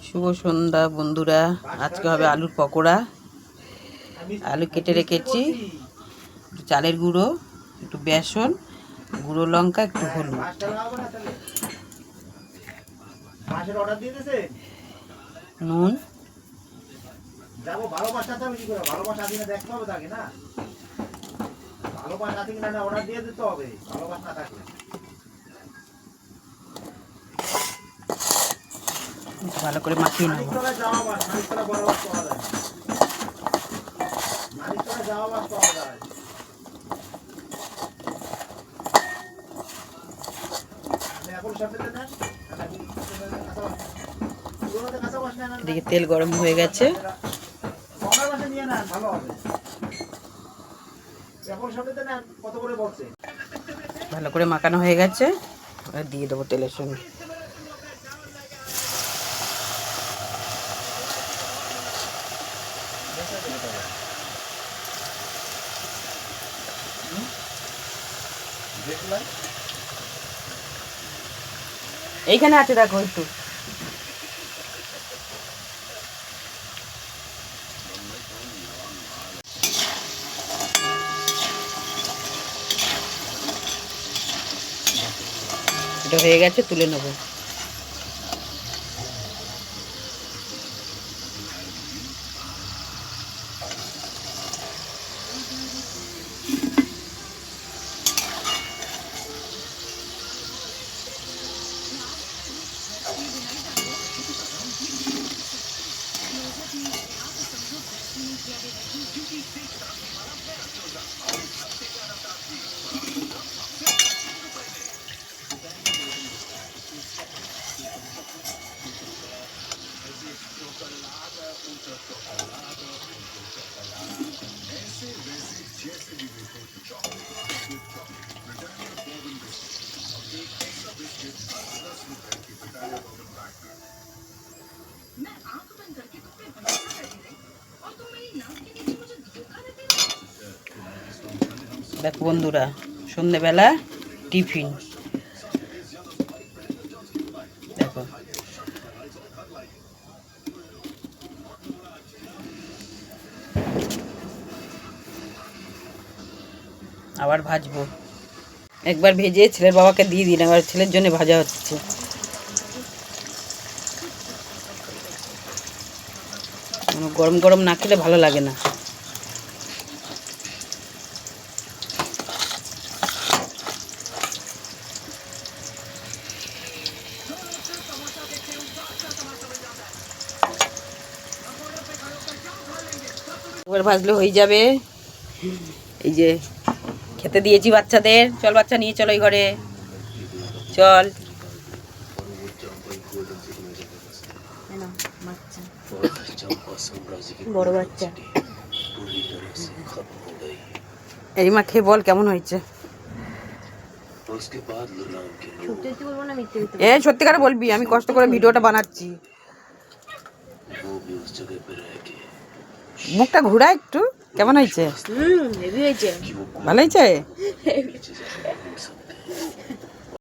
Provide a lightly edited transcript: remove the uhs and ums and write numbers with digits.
শুভ সন্ধ্যা বন্ধুরা। আজকে হবে আলুর পকোড়া। আলু কেটে রেখেছি, একটু চালের গুঁড়ো, একটু বেসন, গুঁড়ো লঙ্কা, একটু হলুদ, নুন। ভালো করে মাখিয়ে নেব। এদিকে তেল গরম হয়ে গেছে, ভালো করে মাখানো হয়ে গেছে। দিয়ে দেবো তেলের সঙ্গে। এইখানে আছে, দেখো একটু। এটা হয়ে গেছে, তুলে নেবো। দেখো বন্ধুরা, সন্ধ্যেবেলা টিফিন দেখো। আবার ভাজবো। একবার ভেজে ছেলের বাবাকে দিয়ে দিন, আবার ছেলের জন্য ভাজা হচ্ছে। গরম গরম না খেলে ভালো লাগে না। এবার ভাজলে হয়ে যাবে। এই যে খেতে দিয়েছি বাচ্চাদের। চল বাচ্চা, নিয়ে চলো এই ঘরে, চল। বড় বাচ্চা এই মা, খেয়ে বল কেমন হয়েছে। সত্যিকারে বলবি, আমি কষ্ট করে ভিডিওটা বানাচ্ছি। মুখটা ঘুরা একটু, কেমন হয়েছে? ভালো হয়েছে।